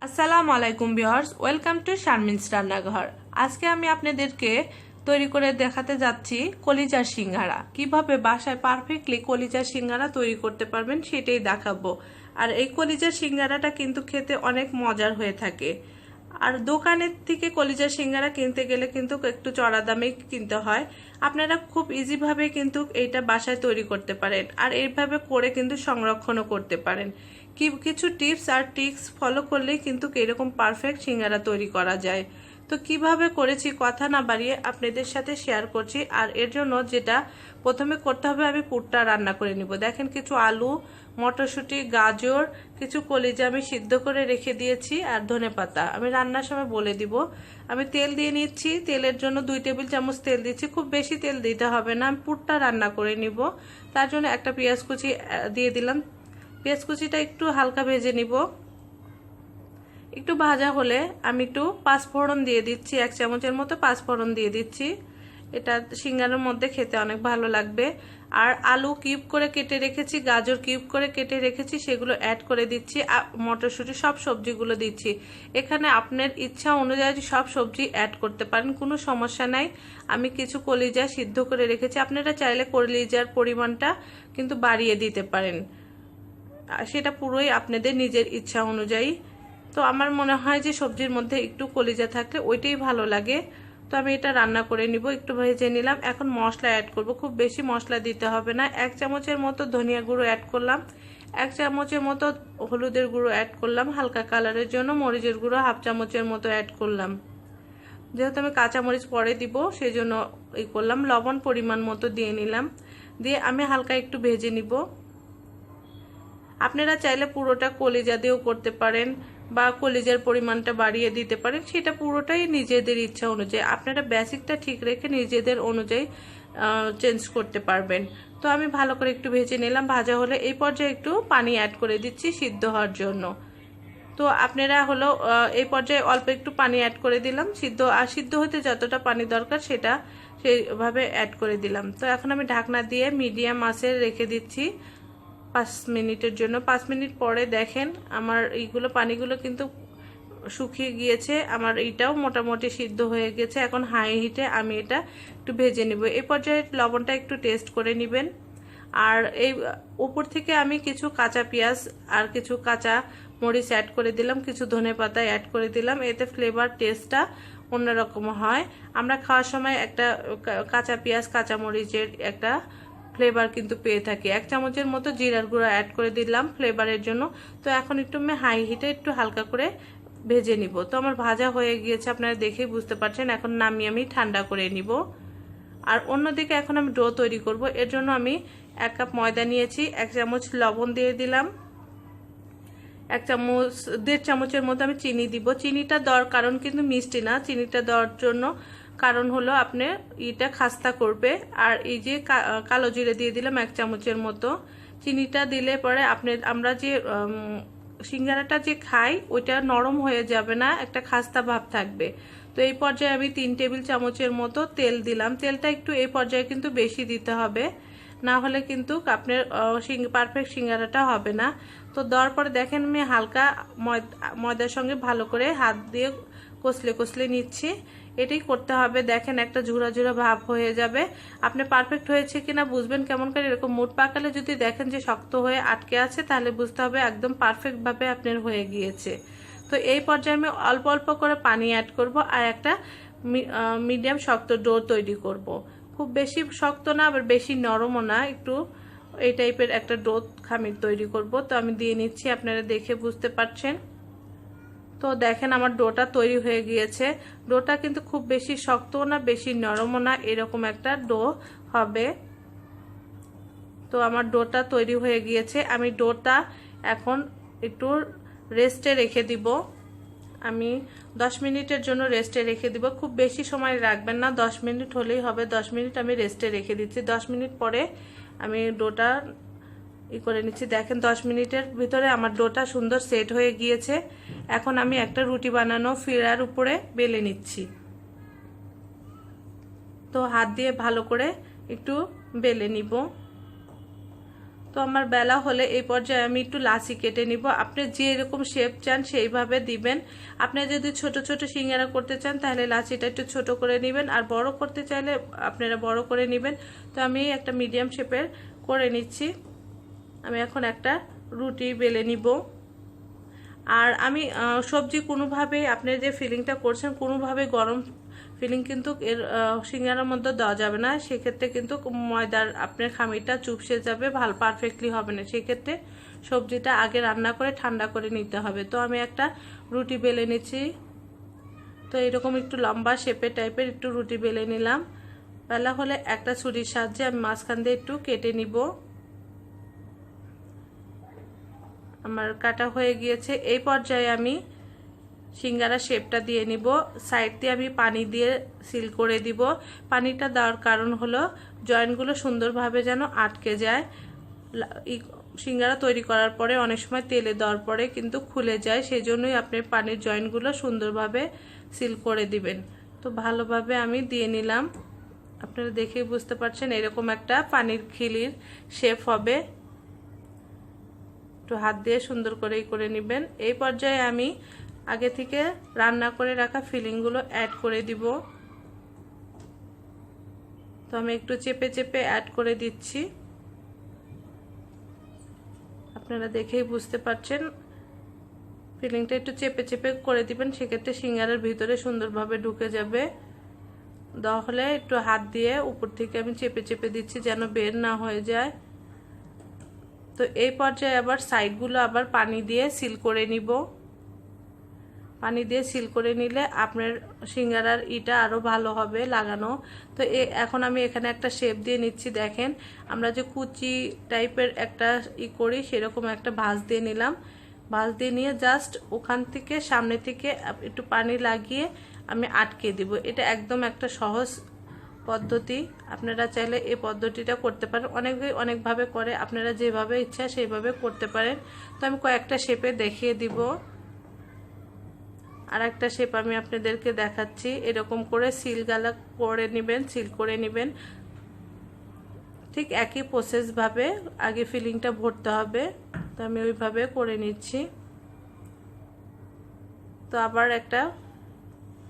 আসসালামু আলাইকুম viewers, welcome to Sharmin's রান্নাঘর। আজকে আমি আপনাদেরকে তৈরি করে দেখাতে যাচ্ছি কলিজার সিঙ্গারা। কিভাবে বাসায় পারফেক্টলি কলিজার সিঙ্গারা তৈরি করতে পারবেন সেটাই দেখাবো। আর এই কলিজার সিঙ্গারাটা কিন্তু খেতে অনেক মজার হয়ে থাকে। আর দোকানের থেকে কলিজার সিঙ্গারা কিনতে গেলে কিন্তু একটু চড়া দামে কিনতে হয়। আপনারা খুব ইজিভাবে কিন্তু এইটা বাসায় তৈরি করতে পারেন, আর এইভাবে করে কিন্তু সংরক্ষণও করতে পারেন। কিছু টিপস আর ট্রিক্স ফলো করলেই কিন্তু এরকম পারফেক্ট সিঙ্গারা তৈরি করা যায়। তো কিভাবে করেছি কথা না বাড়িয়ে আপনাদের সাথে শেয়ার করছি। আর এর জন্য যেটা প্রথমে করতে হবে, আমি পুরটা রান্না করে নিব। দেখেন, কিছু আলু, মটরশুঁটি, গাজর, কিছু কলিজা আমি সিদ্ধ করে রেখে দিয়েছি, আর ধনেপাতা আমি রান্নার সময় বলে দিব। আমি তেল দিয়ে নিচ্ছি, তেলের জন্য 2 টেবিল চামচ তেল দিচ্ছি। খুব বেশি তেল দিতে হবে না, আমি পুরটা রান্না করে নিব। তার জন্য একটা পেঁয়াজ কুচি দিয়ে দিলাম। পেঁয়াজ কুচিটা একটু হালকা ভেজে নিব। একটু ভাজা হলে আমি একটু পাঁচফোড়ন দিয়ে দিচ্ছি, 1 চামচের মতো পাঁচফোড়ন দিয়ে দিচ্ছি। এটা সিঙ্গারার মধ্যে খেতে অনেক ভালো লাগবে। আর আলু কিউব করে কেটে রেখেছি, গাজর কিউব করে কেটে রেখেছি, সেগুলো অ্যাড করে দিচ্ছি। মটরশুঁটি, সব সবজিগুলো দিচ্ছি। এখানে আপনার ইচ্ছা অনুযায়ী সব সবজি অ্যাড করতে পারেন, কোনো সমস্যা নাই। আমি কিছু কলিজা সিদ্ধ করে রেখেছি, আপনারা চাইলে কলিজার পরিমাণটা কিন্তু বাড়িয়ে দিতে পারেন, সেটা পুরোই আপনাদের নিজের ইচ্ছা অনুযায়ী। তো আমার মনে হয় যে সবজির মধ্যে একটু কলিজা থাকলে ওইটাই ভালো লাগে। তো আমি এটা রান্না করে নিব, একটু ভেজে নিলাম। এখন মশলা অ্যাড করব, খুব বেশি মশলা দিতে হবে না। 1 চামচের মতো ধনিয়া গুঁড়ো অ্যাড করলাম, 1 চামচের মতো হলুদের গুঁড়ো অ্যাড করলাম হালকা কালারের জন্য, মরিচের গুঁড়ো 1/2 চামচের মতো অ্যাড করলাম, যেহেতু আমি কাঁচামরিচ পরে দিব সেই জন্য এই করলাম। লবণ পরিমাণ মতো দিয়ে নিলাম, দিয়ে আমি হালকা একটু ভেজে নিব। আপনারা চাইলে পুরোটা কলিজা দিয়েও করতে পারেন, বা কলিজার পরিমাণটা বাড়িয়ে দিতে পারেন, সেটা পুরোটাই নিজেদের ইচ্ছা অনুযায়ী। আপনারা বেসিকটা ঠিক রেখে নিজেদের অনুযায়ী চেঞ্জ করতে পারবেন। তো আমি ভালো করে একটু ভেজে নিলাম। ভাজা হলে এই পর্যায়ে একটু পানি অ্যাড করে দিচ্ছি সিদ্ধ হওয়ার জন্য। তো আপনারা হলো এই পর্যায়ে অল্প একটু পানি অ্যাড করে দিলাম, সিদ্ধ হতে যতটা পানি দরকার সেটা সেইভাবে অ্যাড করে দিলাম। তো এখন আমি ঢাকনা দিয়ে মিডিয়াম আঁচে রেখে দিচ্ছি 5 মিনিটের জন্য। 5 মিনিট পরে দেখেন আমার এইগুলো পানিগুলো কিন্তু শুকিয়ে গিয়েছে, আমার এটাও মোটামুটি সিদ্ধ হয়ে গেছে। এখন হাই হিটে আমি এটা একটু ভেজে নিব। এই পর্যায়ে লবণটা একটু টেস্ট করে নেবেন। আর এই উপর থেকে আমি কিছু কাঁচা পেঁয়াজ আর কিছু কাঁচা মরিচ অ্যাড করে দিলাম, কিছু ধনেপাতা অ্যাড করে দিলাম। এতে ফ্লেভার টেস্টটা অন্যরকম হয়। আমরা খাওয়ার সময় একটা কাঁচা পেঁয়াজ কাঁচা মরিচের একটা ফ্লেভার কিন্তু পেয়ে থাকি। 1 চামচের মতো জিরার গুঁড়ো অ্যাড করে দিলাম ফ্লেভারের জন্য। তো এখন একটু আমি হাই হিটে একটু হালকা করে ভেজে নিব। তো আমার ভাজা হয়ে গিয়েছে, আপনারা দেখেই বুঝতে পারছেন। এখন নামিয়ে আমি ঠান্ডা করে নিব। আর অন্যদিকে এখন আমি ডো তৈরি করব। এর জন্য আমি 1 কাপ ময়দা নিয়েছি, 1 চামচ লবণ দিয়ে দিলাম, 1.5 চামচের মতো আমি চিনি দিব। চিনিটা দেওয়ার কারণ কিন্তু মিষ্টি না, চিনিটা দেওয়ার জন্য কারণ হলো আপনি এটা খাস্তা করবে। আর এই যে কালো জিরে দিয়ে দিলাম 1 চামচের মতো। চিনিটা দিলে পরে আমরা যে সিঙ্গারাটা যে খাই ওইটা নরম হয়ে যাবে না, একটা খাস্তা ভাব থাকবে। তো এই পর্যায়ে আমি 3 টেবিল চামচের মতো তেল দিলাম। তেলটা একটু এই পর্যায়ে কিন্তু বেশি দিতে হবে, না হলে কিন্তু আপনার পারফেক্ট সিঙ্গারাটা হবে না। তো দেওয়ার পরে দেখেন আমি হালকা ময়দার সঙ্গে ভালো করে হাত দিয়ে কষলে কষলে নিচ্ছি। এটাই করতে হবে। দেখেন একটা ঝুরা ঝুরা ভাব হয়ে যাবে। আপনি পারফেক্ট হয়েছে কিনা বুঝবেন কেমন করে, এরকম মুঠ পাকালে যদি দেখেন যে শক্ত হয়ে আটকে আছে তাহলে বুঝতে হবে একদম পারফেক্ট ভাবে আপনার হয়ে গিয়েছে। তো এই পর্যায়ে আমি অল্প অল্প করে পানি অ্যাড করব, আর একটা মিডিয়াম শক্ত ডো তৈরি করব। খুব বেশি শক্ত না আবার বেশি নরমও না, একটু এই টাইপের একটা ডো খামির তৈরি করব। তো আমি দিয়ে নিচ্ছি, আপনারা দেখে বুঝতে পারছেন। তো দেখেন আমার ডোটা তৈরি হয়ে গিয়েছে। ডোটা কিন্তু খুব বেশি শক্তও না বেশি নরমও না, এরকম একটা ডো হবে। তো আমার ডোটা তৈরি হয়ে গিয়েছে। আমি ডোটা এখন একটু রেস্টে রেখে দিব। আমি 10 মিনিটের জন্য রেস্টে রেখে দিব। খুব বেশি সময় রাখবেন না, 10 মিনিট হলেই হবে। 10 মিনিট আমি রেস্টে রেখে দিচ্ছি। 10 মিনিট পরে আমি ডোটা করে নিচ্ছি। দেখেন 10 মিনিটের ভিতরে আমার ডোটা সুন্দর সেট হয়ে গিয়েছে। এখন আমি একটা রুটি বানানো ফিরার উপরে বেলে নিচ্ছি। তো হাত দিয়ে ভালো করে একটু বেলে নিব। তো আমার বেলা হলে এই পর্যায়ে আমি একটু লাচি কেটে নিব। আপনি যেরকম শেপ চান সেইভাবে দিবেন। আপনি যদি ছোট ছোট সিঙ্গারা করতে চান তাহলে লাচিটা একটু ছোট করে নেবেন, আর বড় করতে চাইলে আপনারা বড় করে নেবেন। তো আমি একটা মিডিয়াম শেপের করে নিচ্ছি। আমি এখন একটা রুটি বেলে নিব। আর আমি সবজি কোনোভাবেই আপনি যে ফিলিংটা করছেন কোনোভাবে গরম ফিলিং কিন্তু এর সিঙ্গারার মধ্যে দেওয়া যাবে না। সেক্ষেত্রে কিন্তু ময়দার আপনার খামিরটা চুপসে যাবে, ভালো পারফেক্টলি হবে না। সেক্ষেত্রে সবজিটা আগে রান্না করে ঠান্ডা করে নিতে হবে। তো আমি একটা রুটি বেলে নিচ্ছি। তো এরকম একটু লম্বা শেপের টাইপের একটু রুটি বেলে নিলাম। বেলা হলে একটা ছুরির সাহায্যে আমি মাঝখান দিয়ে একটু কেটে নিব। আমার কাটা হয়ে গিয়েছে। এই পর্যায়ে আমি সিঙ্গারা শেপটা দিয়ে নিব। সাইড দিয়ে আমি পানি দিয়ে সিল করে দিব। পানিটা দেওয়ার কারণ হলো জয়েন্টগুলো সুন্দরভাবে যেন আটকে যায়। সিঙ্গারা তৈরি করার পরে অনেক সময় তেলে দেওয়ার পরে কিন্তু খুলে যায়, সেই জন্যই আপনি পানির জয়েন্টগুলো সুন্দরভাবে সিল করে দিবেন। তো ভালোভাবে আমি দিয়ে নিলাম। আপনারা দেখেই বুঝতে পারছেন এরকম একটা পানির খিলির শেপ হবে। একটু হাত দিয়ে সুন্দর করে নেবেন। এই পর্যায়ে আমি আগে থেকে রান্না করে রাখা ফিলিংগুলো অ্যাড করে দিব। তো আমি একটু চেপে চেপে অ্যাড করে দিচ্ছি। আপনারা দেখেই বুঝতে পারছেন ফিলিংটা একটু চেপে চেপে করে দিবেন, সেক্ষেত্রে সিঙ্গারার ভিতরে সুন্দরভাবে ঢুকে যাবে। তাহলে একটু হাত দিয়ে উপর থেকে আমি চেপে চেপে দিচ্ছি যেন বের না হয়ে যায়। তো এই পর্যায়ে আবার সাইডগুলো আবার পানি দিয়ে সিল করে নিব। পানি দিয়ে সিল করে নিলে আপনার সিঙ্গারার ইটা আরও ভালো হবে লাগানো। তো এখন আমি এখানে একটা শেপ দিয়ে নিচ্ছি। দেখেন আমরা যে কুচি টাইপের একটা করি সেরকম একটা ভাঁজ দিয়ে নিলাম। ভাঁজ দিয়ে নিয়ে জাস্ট ওখান থেকে সামনে থেকে একটু পানি লাগিয়ে আমি আটকে দিব। এটা একদম একটা সহজ পদ্ধতি। আপনারা চাইলে এই পদ্ধতিটা করতে পারেন। অনেকভাবে করে, আপনারা যেভাবে ইচ্ছা সেইভাবে করতে পারেন। তো আমি কয়েকটা শেপে দেখিয়ে দিব। আর একটা শেপ আমি আপনাদেরকে দেখাচ্ছি। এরকম করে সিল গালা করে নেবেন, সিল করে নেবেন। ঠিক একই প্রসেস ভাবে আগে ফিলিংটা ভরতে হবে। তো আমি ওইভাবে করে নিচ্ছি। তো আবার একটা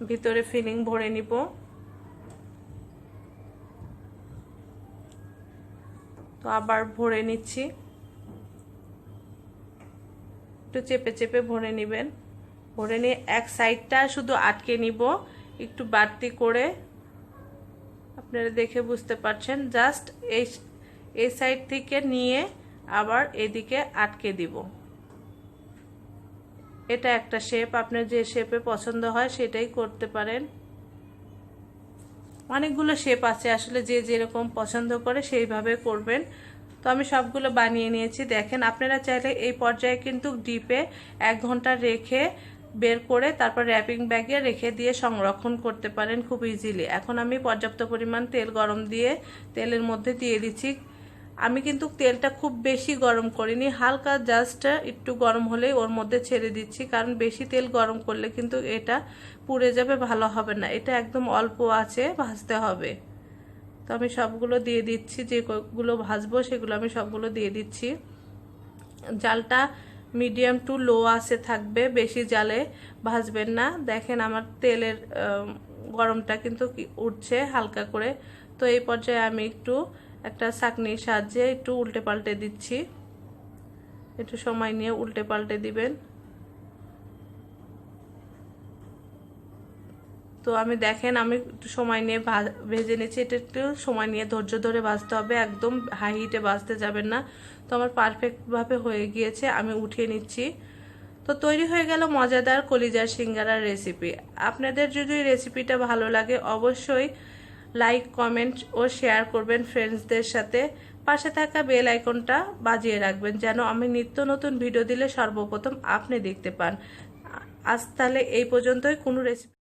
ভিতরে ফিলিং ভরে নিব। তো আবার ভরে নিচ্ছি। একটু চেপে চেপে ভরে নেবেন। ভরে নিয়ে এক সাইডটা শুধু আটকে নিব একটু বাড়তি করে। আপনারা দেখে বুঝতে পারছেন। জাস্ট এই সাইড থেকে নিয়ে আবার এদিকে আটকে দিব। এটা একটা শেপ, আপনার যে শেপে পছন্দ হয় সেটাই করতে পারেন। অনেকগুলো শেপ আছে, আসলে যে যেরকম পছন্দ করে সেইভাবে করবেন। তো আমি সবগুলো বানিয়ে নিয়েছি। দেখেন আপনারা চাইলে এই পর্যায়ে কিন্তু ডিপে 1 ঘন্টা রেখে বের করে তারপর র্যাপিং ব্যাগে রেখে দিয়ে সংরক্ষণ করতে পারেন খুব ইজিলি। এখন আমি পর্যাপ্ত পরিমাণ তেল গরম দিয়ে তেলের মধ্যে দিয়ে দিচ্ছি। আমি কিন্তু তেলটা খুব বেশি গরম করিনি, হালকা জাস্ট একটু গরম হলেই ওর মধ্যে ছেড়ে দিচ্ছি, কারণ বেশি তেল গরম করলে কিন্তু এটা পুড়ে যাবে, ভালো হবে না। এটা একদম অল্প আছে ভাজতে হবে। তো আমি সবগুলো দিয়ে দিচ্ছি, যেগুলো ভাজবো সেগুলো আমি সবগুলো দিয়ে দিচ্ছি। জালটা মিডিয়াম টু লো আছে থাকবে, বেশি জালে ভাজবেন না। দেখেন আমার তেলের গরমটা কিন্তু উঠছে হালকা করে। তো এই পর্যায়ে আমি একটু একটা ছাঁকনির সাহায্যে একটু উল্টে পাল্টে দিচ্ছি। একটু সময় নিয়ে উল্টে পাল্টে দিবেন। তো আমি দেখেন আমি একটু সময় নিয়ে ভেজে নিচ্ছি। এটা একটু সময় নিয়ে ধৈর্য ধরে ভাজতে হবে, একদম হাই হিটে ভাজতে যাবেন না। তো আমার পারফেক্টভাবে হয়ে গিয়েছে, আমি উঠিয়ে নিচ্ছি। তো তৈরি হয়ে গেল মজাদার কলিজার সিঙ্গারার রেসিপি। আপনাদের যদি রেসিপিটা ভালো লাগে অবশ্যই লাইক, কমেন্ট ও শেয়ার করবেন ফ্রেন্ডসদের সাথে। পাশে থাকা বেল আইকনটা বাজিয়ে রাখবেন যেন আমি নিত্য নতুন ভিডিও দিলে সর্বপ্রথম আপনি দেখতে পান। আজ তাহলে এই পর্যন্তই। কোনো রেসিপি